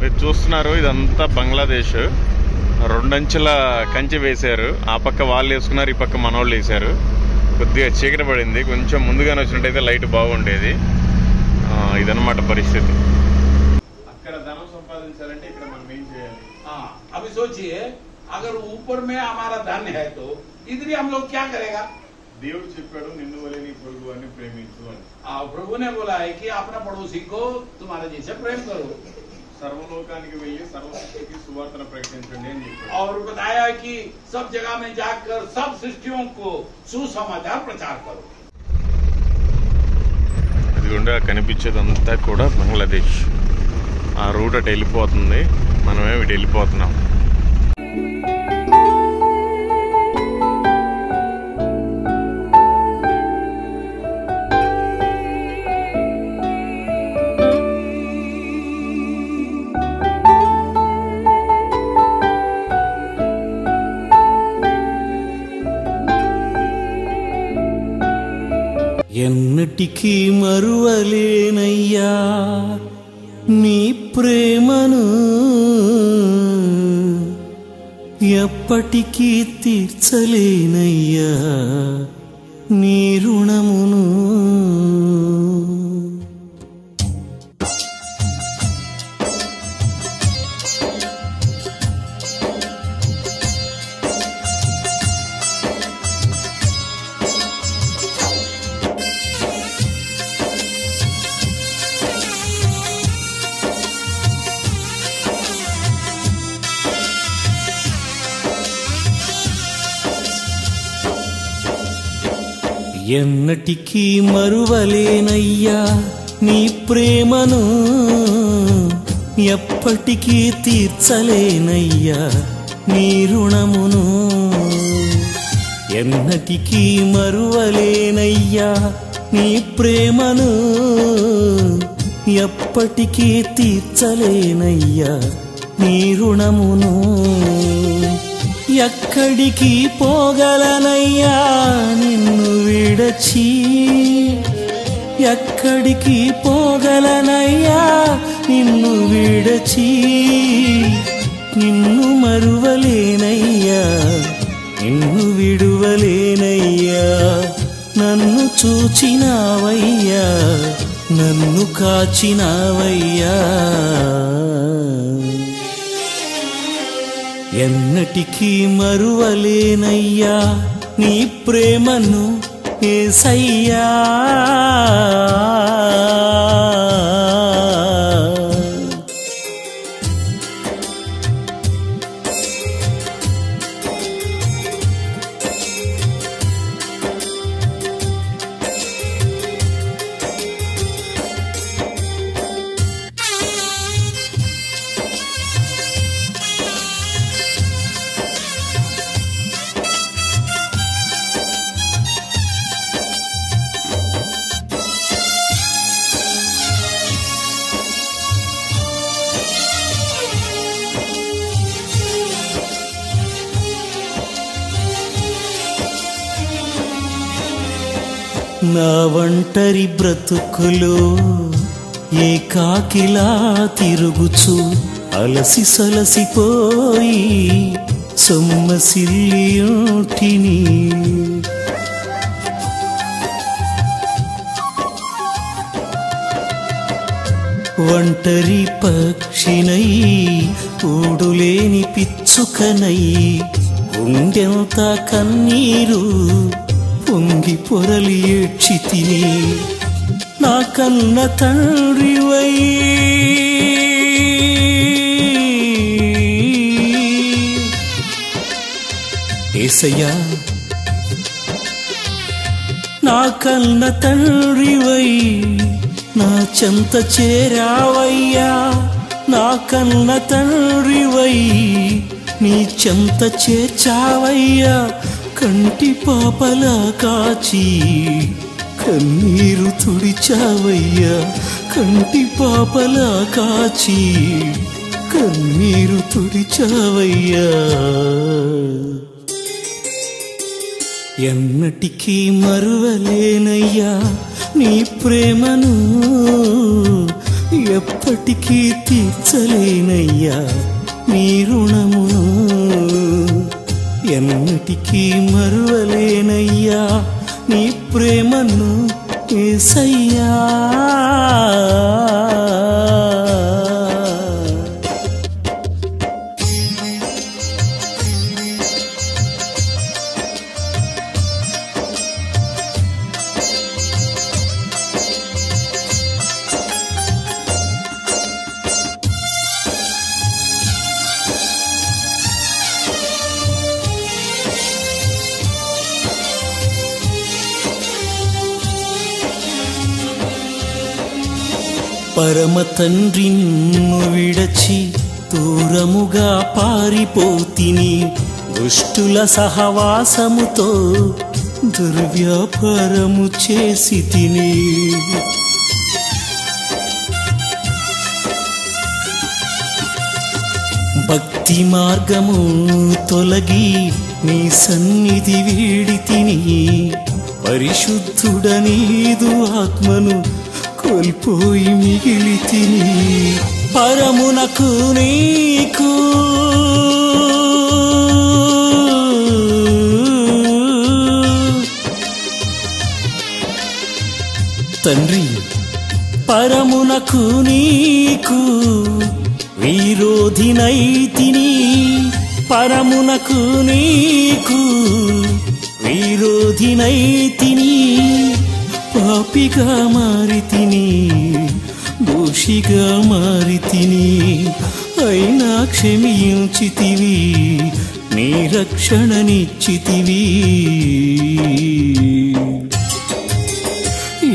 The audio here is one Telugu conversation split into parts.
మీరు చూస్తున్నారు ఇదంతా బంగ్లాదేశ్. రెండంచెల కంచె వేశారు. ఆ పక్క వాళ్ళు వేసుకున్నారు, ఈ పక్క మనోళ్ళు వేశారు. కొద్దిగా చీకటి పడింది. కొంచెం ముందుగానే వచ్చినట్టయితే లైట్ బాగుండేది. ఇదన్నమాట పరిస్థితి. అక్కడ ధనం సంపాదించాలంటే ఇక్కడ మనం ఏం చేయాలి? अभी सोचिए अगर ऊपर में हमारा धन है तो इधर ही हम लोग क्या करेगा? దేవుడు చెప్పాడు నిన్ను వలె నీ పొరుగు వారిని ప్రేమించు అని. प्रभु ने बोला है कि अपना पड़ोसी को तुम्हारे जैसे प्रेम करो. సర్వలోకానికి వెళ్ళి సర్వసృష్టికి సువార్తను ప్రకటించండి అని చెప్పాడు. और बताया कि सब जगह में जाकर सब सृष्टियों को सुसमाचार प्रचार करो. ఇదిగోండి కనిపించేదంతా కూడా బంగ్లాదేశ్. ఆ రూట్ అటు వెళ్ళిపోతుంది, మనమే ఇటు వెళ్ళిపోతున్నాం. ఎన్నటికీ మరువలేనయ్యా నీ ప్రేమను, ఎప్పటికీ తీర్చలేనయ్యా నీ రుణమును. ఎన్నటికీ మరువలేనయ్యా నీ ప్రేమను, ఎప్పటికీ తీర్చలేనయ్యా నీ రుణమును. ఎన్నటికీ మరువలేనయ్యా నీ ప్రేమను, ఎప్పటికీ తీర్చలేనయ్యా నీ రుణమును. ఎక్కడికి పోగలనయ్యా నిన్ను విడచి, ఎక్కడికి పోగలనయ్యా నిన్ను విడచి. నిన్ను మరువలేనయ్యా నిన్ను విడువలేనయ్యా. నన్ను చూచినావయ్యా నన్ను కాచినావయ్యా. ఎన్నటికీ మరువలేనయ్యా నీ ప్రేమను యేసయ్యా. నా ఒంటరి బ్రతుకులో ఏకాకిలా తిరుగుచు అలసి సలసిపోయి సొమ్మసిల్లియుంటిని. ఒంటరి పక్షినై ఊడులేని పిచ్చుకనై గుండెంత కన్నీరు పొంగి పొరలి ఏడ్చి తిని. నా కన్న తండ్రివై యేసయ్యా, నా కన్న తండ్రివై నా చెంత చేరావయ్యా. నా కన్న తండ్రివై నీ చెంత చేర్చావయ్యా. కంటి పాపలా కాచి కన్నీరు తుడిచావయ్యా. కంటి పాపలా కాచి కన్నీరు తుడిచావయ్యా. ఎన్నటికీ మరువలేనయ్యా నీ ప్రేమను, ఎప్పటికీ తీర్చలేనయ్యా నీ రుణమును, ఎన్నటికీ మరువలేనయ్యా నీ ప్రేమను యేసయ్యా. పరమ తండ్రి నిన్ను విడచి దూరముగా పారిపోతిని, దుష్టుల సహవాసముతో దుర్వ్యాపారము చేసి తిని. భక్తి మార్గము తొలగి నీ సన్నిధి వీడి తిని, పరిశుద్ధుడనీదు ఆత్మను కోల్పోయి మిగిలి తిని. పరమునకు నీకు తండ్రి, పరమునకు నీకు విరోధినైతిని, పరమునకు నీకు విరోధినైతిని. పాపిగా మారితిని, దోషిగా మారితిని, అయినా క్షమించితివి, నీ రక్షణనిచ్చితివి.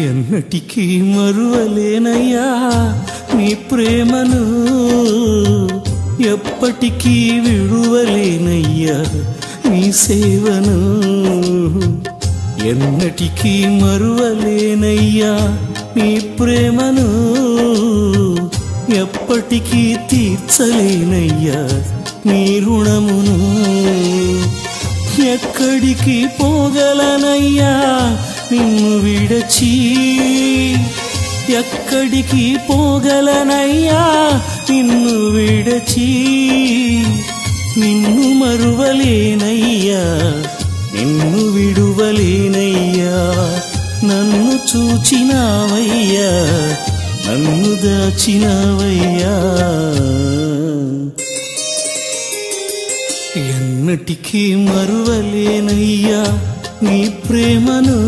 ఎన్నటికీ మరువలేనయ్యా నీ ప్రేమను, ఎప్పటికీ విడువలేనయ్యా నీ సేవను. ఎన్నటికీ మరువలేనయ్యా నీ ప్రేమను, ఎప్పటికీ తీర్చలేనయ్యా నీ రుణమును. ఎక్కడికి పోగలనయ్యా నిన్ను విడచి, ఎక్కడికి పోగలనయ్యా నిన్ను విడచి. నిన్ను మరువలేనయ్యా, నిన్ను విడువలేనయ్యా. నన్ను చూచినావయ్యా, నన్ను దాచినావయ్యా. ఎన్నటికీ మరువలేనయ్యా నీ ప్రేమను,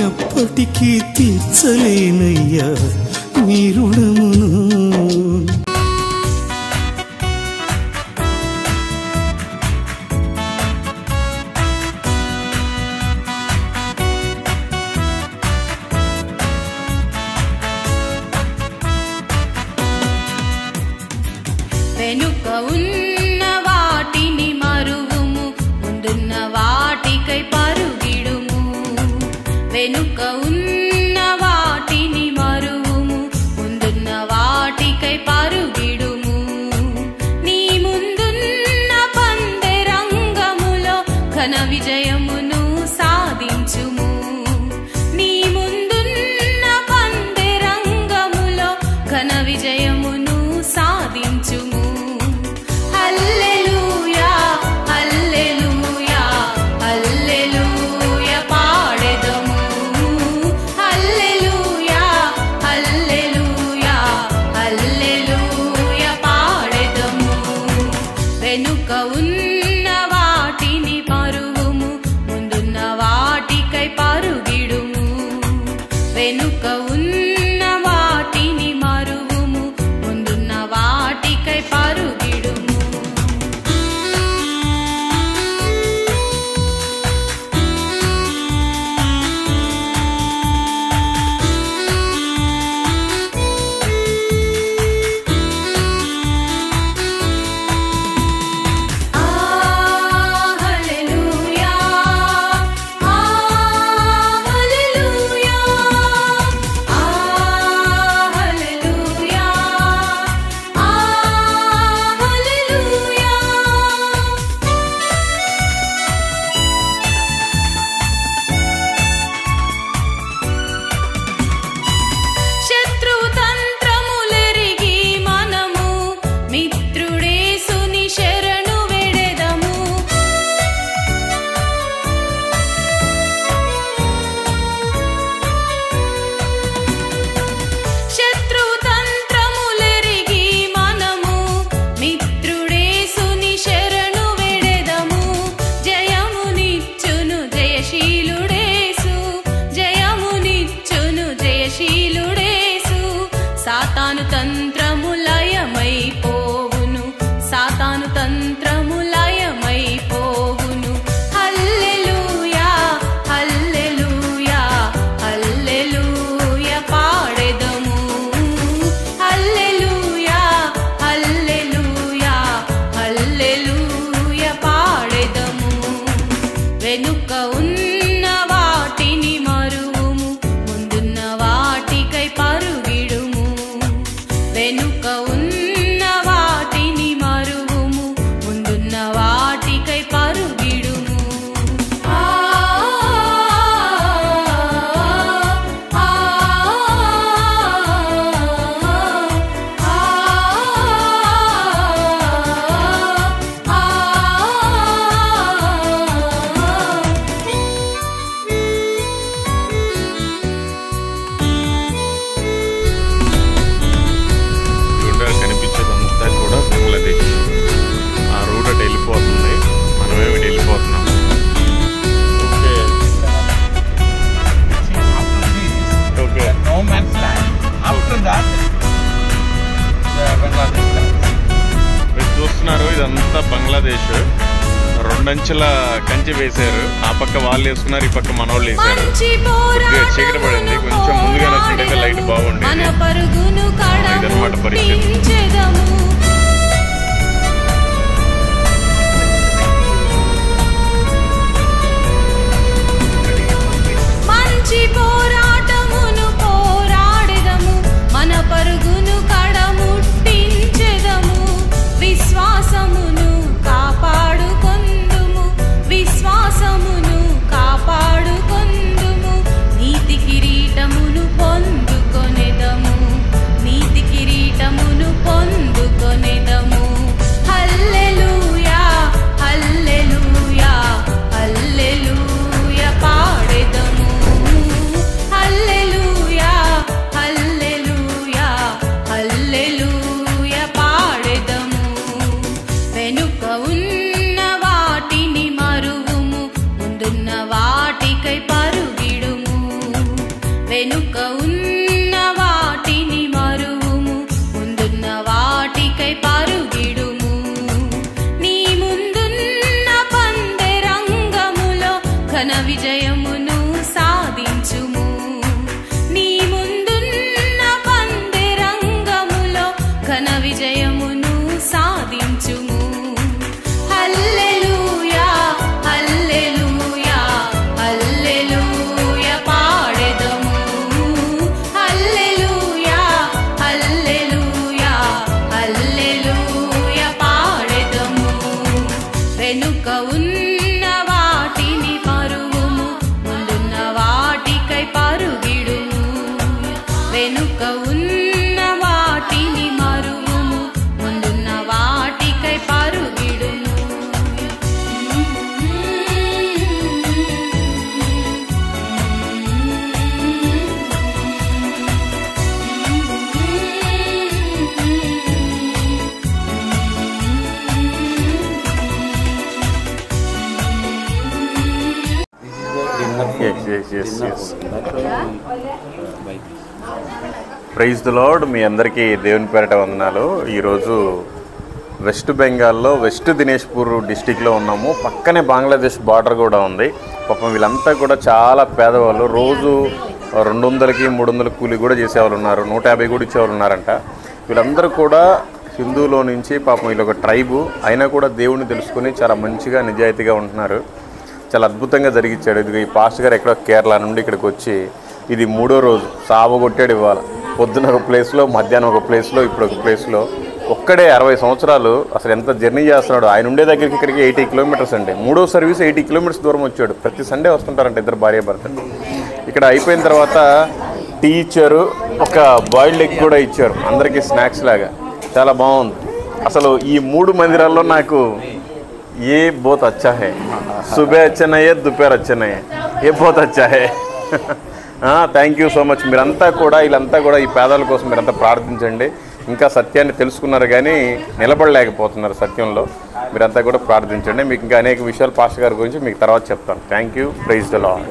ఎప్పటికీ తీర్చలేనయ్యా నీ రుణమును. వెనుక ఉన్న వాటిని మరువుము, ముందున్న వాటికై పరుగిడుము. వెనుక ఉన్న వాటిని మరువుము, ముందున్న వాటికై పరుగిడుము. నీ ముందున్న పందెరంగములో ఘన విజయమును సాధించుము. నీ ముందున్న పందెరంగములో ఘన విజయమును సాధించుము. హల్లెలూయా హల్లెలూయా హల్లెలూయా పాడెదము. హల్లెలూయా హల్లెలూయా హల్లెలూయా పాడెదము. వెనుక ఉన్న వాటిని మరువుము, ముందున్న వాటికై పరుగిడుము. వెనుక ఉన్న వాటిని మరువుము, ముందున్న వాటికై తంత్రములయమైపోవును సాతాను తంత్రములయమైపోవును హల్లెలూయా హల్లెలూయా హల్లెలూయా పాడెదము హల్లెలూయా హల్లెలూయా హల్లెలూయా పాడెదము వెనుక ఉన్న వాటిని మరువుము ముందున్న వాటికై పరుగిడుము వెనుక ఉన్న వాటిని మరువుము ముందున్న వాటికై పరుగిడుము ఆ ఆ కనిపించేదంతా కూడా బంగ్లాదేశ్. ఆ రూట్ అటు వెళ్ళిపోతుంది, మనమేమి ఇటు వెళ్ళిపోతున్నాం. Okay okay no man's land. After that, the Bangladesh land. మీరు చూస్తున్నారు ఇదంతా బంగ్లాదేశ్. రెండంచెల కంచె వేశారు. ఆ పక్క వాళ్ళు వేసుకున్నారు, ఈ పక్క మనోళ్ళు వేశారు. మంచి కొద్దిగా చీకటి పడింది, కొంచెం ముందుగానే వచ్చినట్టయితే లైట్ బాగుండేది. మన పరుగును ఇదన్నమాట పరిస్థితి. కడముట్టించెదము మంచి పోరాటమును పోరాడెదము మన పరుగును కడముట్టించెదము విశ్వాసమును కాపాడుకొందుము విశ్వాసమును కాపాడుకొందుము నీతి కిరీటమును పొందుకొనెదము నీతి కిరీటమును పొందుకొనెదము హల్లెలూయా హల్లెలూయా హల్లెలూయా పాడెదము హల్లెలూయా హల్లెలూయా హల్లెలూయా పాడెదము వెనుక ఉన్న వాటిని మరువుము ముందున్న వాటికై పరుగిడుము వెనుక ఉన్న వాటిని మరువుము ముందున్న వాటికై పరుగిడుము నీ ముందున్న పందెరంగములో ఘన విజయమును సాధించుము నీ ముందున్న పందెరంగములో ఘన విజయమును సాధించుము హల్లెలూయా హల్లెలూయా హల్లెలూయా పాడెదము హల్లెలూయా హల్లెలూయా హల్లెలూయా పాడెదము వెనుక ఉన్న వాటిని పరువుము ముందున్న వాటికై పరుగిడుము వెనుక ఉన్న వాటిని మరువుము ముందున్న వాటికై పరుగిడుము ప్రైజ్ ది లార్డ్. మీ అందరికీ దేవుని పేరిట వందనాలు. ఈరోజు వెస్ట్ బెంగాల్లో వెస్ట్ దినేష్పూర్ డిస్టిక్లో ఉన్నాము. పక్కనే బంగ్లాదేశ్ బార్డర్ కూడా ఉంది. పాపం వీళ్ళంతా కూడా చాలా పేదవాళ్ళు. రోజు 200కి 300 కూలి కూడా చేసేవాళ్ళు ఉన్నారు, 150 కూడా ఇచ్చేవాళ్ళు ఉన్నారంట. వీళ్ళందరూ కూడా హిందువులో నుంచి పాపం వీళ్ళు ఒక ట్రైబు అయినా కూడా దేవుణ్ణి తెలుసుకుని చాలా మంచిగా నిజాయితీగా ఉంటున్నారు. చాలా అద్భుతంగా జరిగించాడు. ఇది ఈ పాస్టర్ గారు ఎక్కడో కేరళ నుండి ఇక్కడికి వచ్చి ఇది 3వ రోజు సావగొట్టాడు. ఇవాళ పొద్దున ఒక ప్లేస్లో, మధ్యాహ్నం ఒక ప్లేస్లో, ఇప్పుడు ఒక ప్లేస్లో. ఒక్కడే 60 సంవత్సరాలు అసలు ఎంత జర్నీ చేస్తున్నాడు. ఆయన ఉండే దగ్గరికి ఇక్కడికి 80 కిలోమీటర్స్ అండి. 3వ సర్వీస్ 80 కిలోమీటర్స్ దూరం వచ్చాడు. ప్రతి సండే వస్తుంటారంట ఇద్దరు భార్య భర్తలు. ఇక్కడ అయిపోయిన తర్వాత టీ ఇచ్చారు, ఒక బాయిల్డ్ ఎగ్ కూడా ఇచ్చారు అందరికీ స్నాక్స్ లాగా. చాలా బాగుంది. అసలు ఈ 3 మందిరాల్లో నాకు ఏ బోత్ అచ్చా హై, సుబే అచ్చా నహీ హై, దుపేర్ అచ్చా నహీ హై, ఏ బోత్ అచ్చా high. Thank you so much. వీళ్ళంతా కూడా ఈ పేదల కోసం మీరంతా ప్రార్థించండి. ఇంకా సత్యాన్ని తెలుసుకున్నారు కానీ నిలబడలేకపోతున్నారు సత్యంలో. మీరంతా కూడా ప్రార్థించండి. మీకు ఇంకా అనేక విషయాలు పాస్టర్ గారి గురించి మీకు తర్వాత చెప్తాను. Thank you. Praise the lord.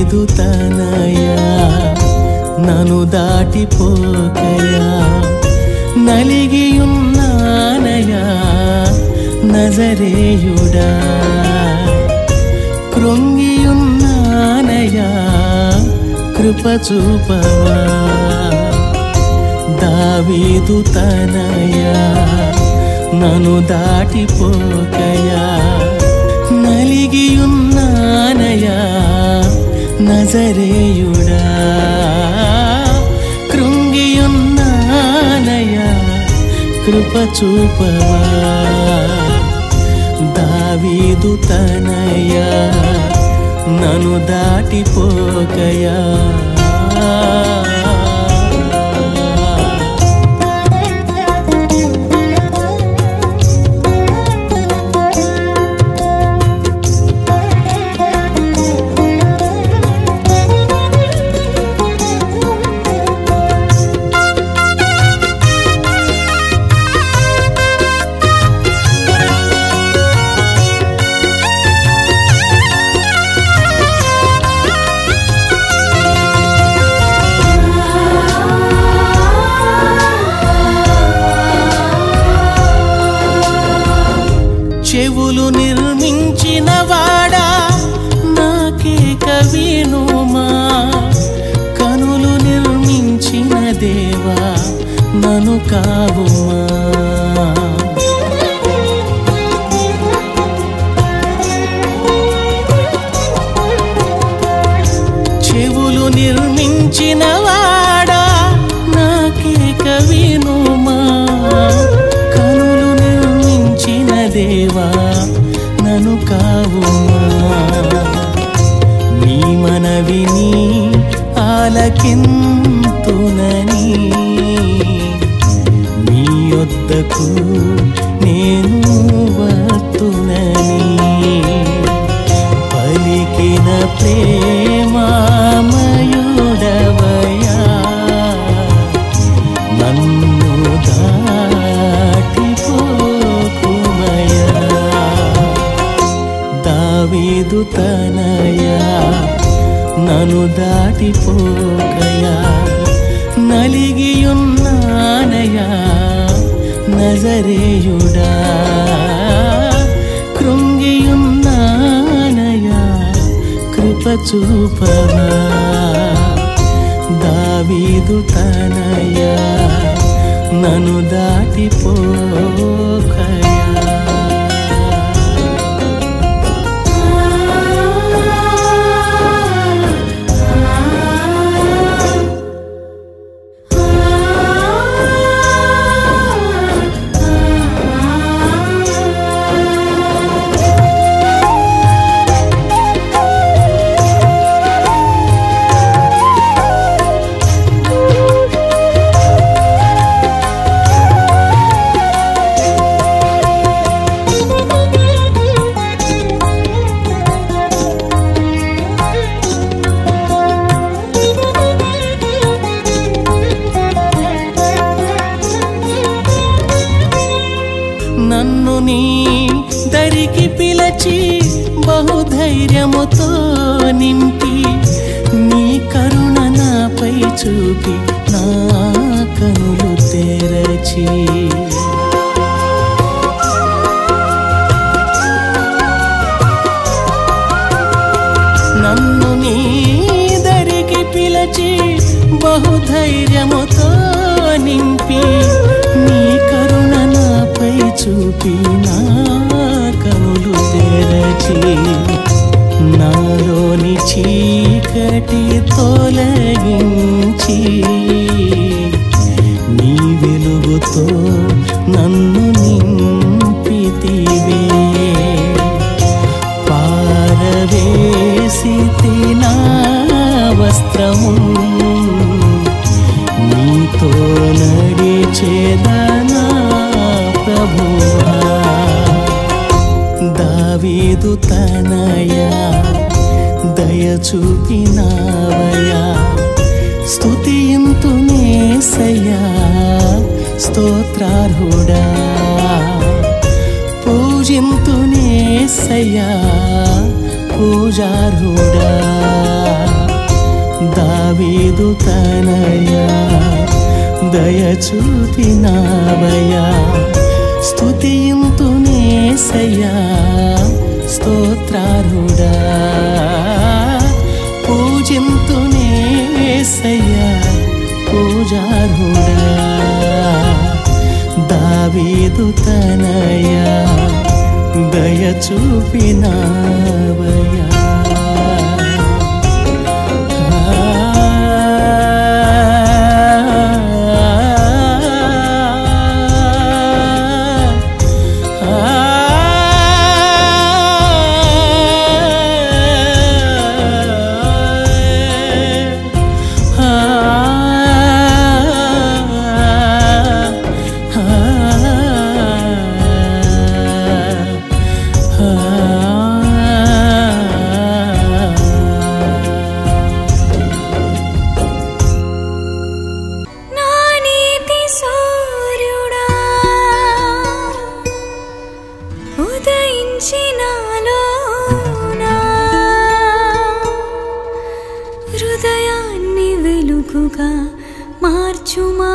దావీదు తనయా నన్ను దాటిపోకయా నలిగియున్నానయా నజరేయుడా కృంగియున్నానయా కృప చూపవా దావీదు తనయా నన్ను దాటిపోకయా నలిగియున్నానయా నజరేయుడా కృంగియున్నానయా కృప చూపవా దావీదు తనయా నన్ను దాటిపోకయా చెవులు నిర్మించిన వాడా నాకేక వినుమా కనులు నిర్మించిన దేవా నన్ను కావుమా చెవులు నిర్మించిన వాడా నాకేక వినుమా దేవా నన్ను కావుమా నీ మనవిని ఆలకింతునని నీ యొద్దకు నేను వత్తునని పలికిన ప్రేమామయుడవయా నన్ను దావీదు తనయా నన్ను దాటిపోకయా నలిగియున్నానయా నజరేయుడా కృంగియున్నానయా కృప చూపవా దావీదు తనయా నన్ను దాటిపోకయా నన్ను నీ దరికి పిలచి బహుధైర్యముతో నింపి నీ కరుణ నాపై చూపి నా కనులు తెరచి నన్ను నీ దరికి పిలచి బహుధైర్యముతో నింపి నీ కరుణ నాపై చూపి నా కనులు తెరచి నాలోని చీకటి తొలగించి నీ వెలుగుతో నన్ను నింపితివే పారవేసితి నా వస్త్రము నీతో నడిచేదనా ప్రభువా దావీదు తనయా దయ చూపినావయా స్తుతింతునేసయ్యా స్తోత్రార్హుడా పూజింతునేసయ్యా పూజార్హుడా దావీదు తనయా దయ చూపినావయ్యా స్తుతింతునేసయ్యా స్తోత్రార్హుడా పూజింతునేసయ్యా పూజార్హుడా దావీదు తనయా దయ చూపినావయ్యా హృదయాన్ని వెలుగుగా మార్చుమా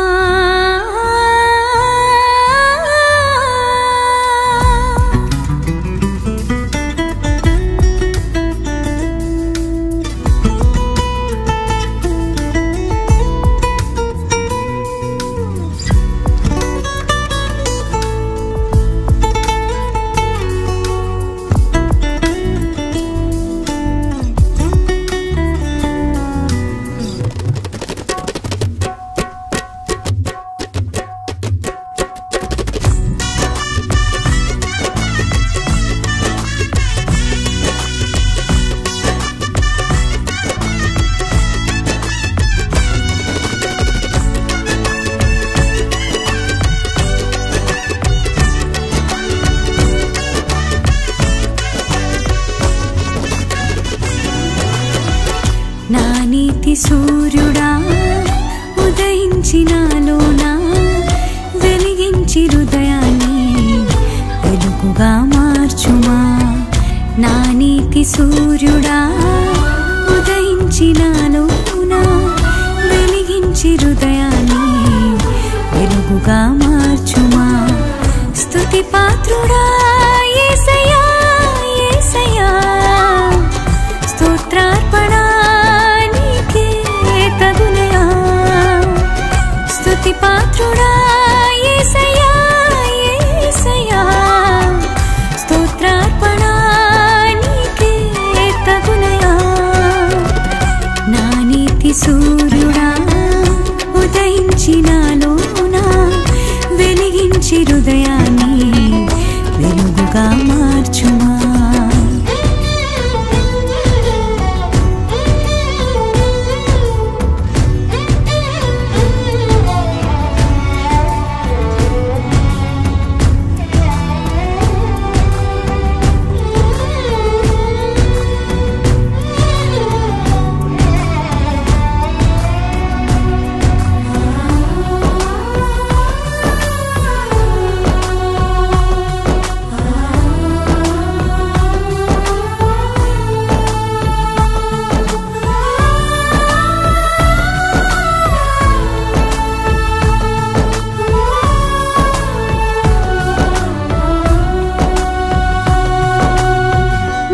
నా నీతి సూర్యుడా ఉదయించినాలోనా వెలిగించి హృదయాన్ని వెలుగుగా మార్చుమా నా నీతి సూర్యుడా ఉదయించినాలోనా వెలిగించి హృదయాన్ని వెలుగుగా మార్చుమా స్తుతి పాత్రుడా యేసయ్యా యేసయ్యా స్తోత్రార్పణ స్తుతి పాత్రుడా యేసయ్యా యేసయ్యా స్తోత్రార్పణ నీకే తగునయా నా నీతి సూర్యుడా ఉదయించినాలోనా వెలిగించి హృదయాన్ని వెలుగుగా మార్చుమా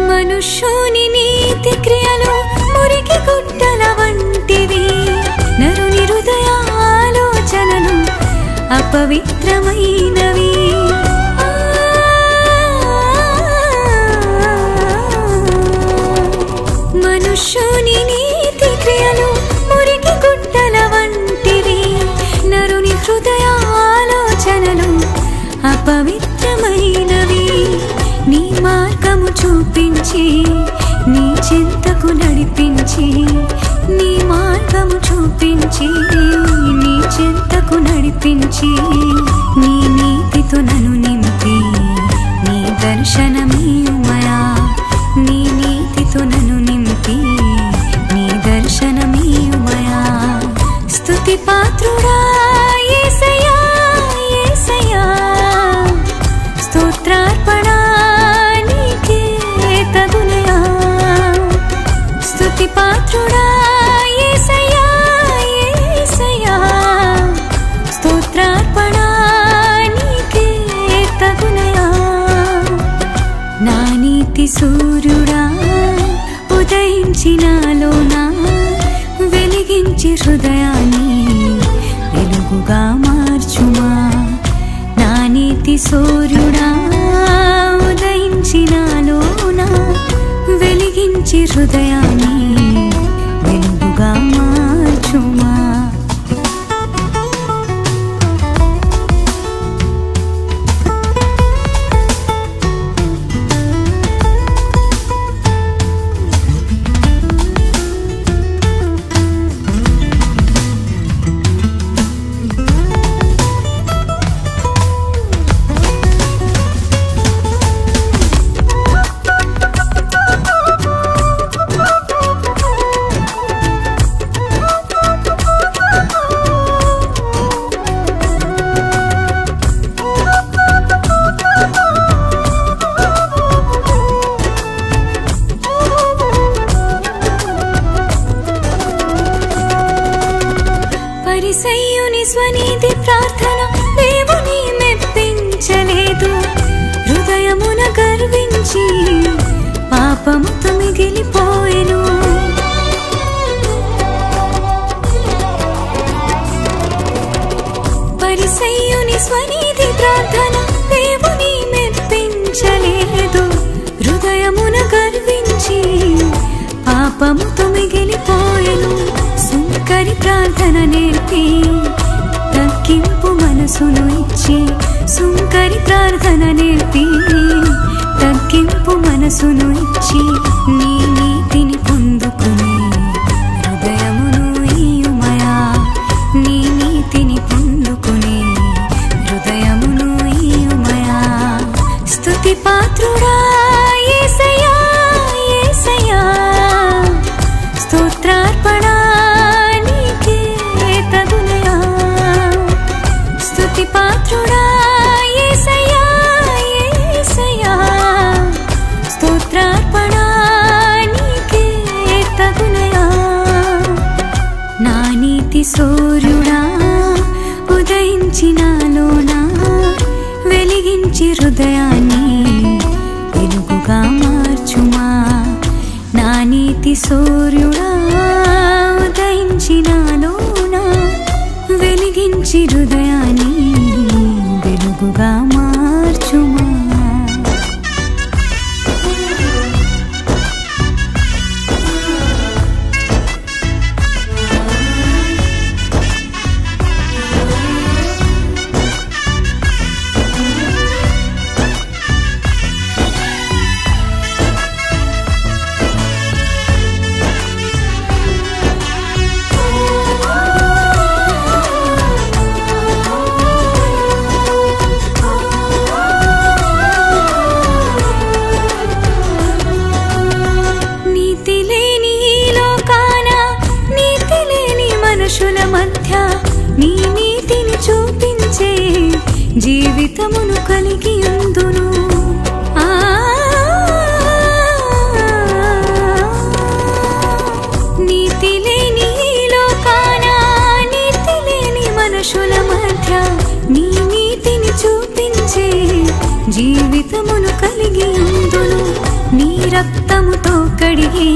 మనుష్యుని నీతి క్రియలు మురికి గుట్టల వంటివి నరుని హృదయ ఆలోచనలు అపవిత్రమైనవి మనుష్యుని నీతి క్రియలు మురికి గుట్టల వంటివి నరుని హృదయ ఆలోచనలు అపవిత్రమైనవి నీ మార్గము చూపించి నీ చింతకు నడిపించి నీ మార్గము చూపించి నీ చింతకు నడిపించి నీ నీతితో నన్ను నింపి నీ దర్శనమీయుమయా నీ నీతితో నన్ను నింపి నీ దర్శనమీయుమయా స్తుతి పాత్రుడా యేసయ్యా యేసయ్యా స్తోత్రార్పణ నీకే తగునయా నాలోనా వెలిగించి హృదయాన్ని వెలుగుగా మార్చుమా. నా నీతి సూర్యుడా ఉదయించి నాలోనా వెలిగించి హృదయాన్ని వెలుగుగా మార్చుమా. పరిసయ్యుని స్వనీతి ప్రార్థన దేవుని మెప్పించలేదు. హృదయమున గర్వించి పాపముతో మిగిలిపోయెను. పరిసయ్యుని స్వనీతి ప్రార్థన దేవుని మెప్పించలేదు. హృదయమున గర్వించి పాపముతో మిగిలిపోయెను. సుంకరి ప్రార్థన నేర్పి తగ్గింపు మనసును ఇచ్చి, సుంకరి ప్రార్థన నేర్పి తగ్గింపు మనసును ఇచ్చి, నీ నీతిని పొందుకునే హృదయమును ఇయ్యుమయా. నీ నీతిని పొందుకునే హృదయమును ఇయ్యుమయా. స్తుతి పాత్రుడా యేసయ్యా యేసయ్యా, స్తోత్రార్పణ పాత్రుడా యేసయ్యా యేసయ్యా, స్తోత్రార్పణ నీకే తగునయా. నా నీతి సూర్యుడా ఉదయించి నాలోనా వెలిగించి హృదయాన్ని వెలుగుగా మార్చుమా. నా నీతి సూర్యుడా ఉదయించి నాలోనా వెలిగించి హృదయాన్ని వెలుగుగా మార్చుమా. మనుషుల మధ్య నీ నీతిని చూపించే జీవితమును కలిగి ఉందును. నీతి లేని లోకాన నీతి లేని మనుషుల మధ్య నీ నీతిని చూపించే జీవితమును కలిగి ఉందును. నీ రక్తముతో కడిగి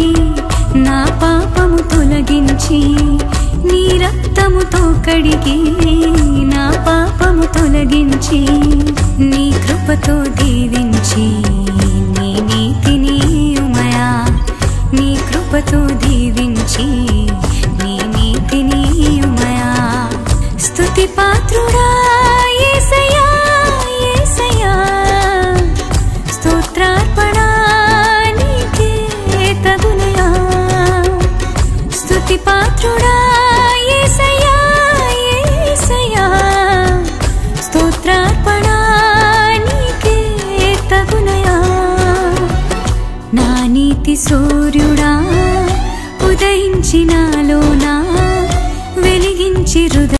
నా పాపము తొలగించి, నీ రక్తముతో కడిగి నా పాపము తొలగించి, నీ కృపతో దీవించి నీ నీతిని ఇయ్యుమయా. నీ కృపతో దీవించి నీ నీతిని ఇయ్యుమయా. స్తుతి పాత్రుడా యేసయ్యా యేసయ్యా, స్తోత్రార్పణ నీకే తగునయా. స్తుతి పాత్రుడా యేసయ్యా యేసయ్యా, స్తోత్రార్పణ నీకే తగునయా. నా నీతి సూర్యుడా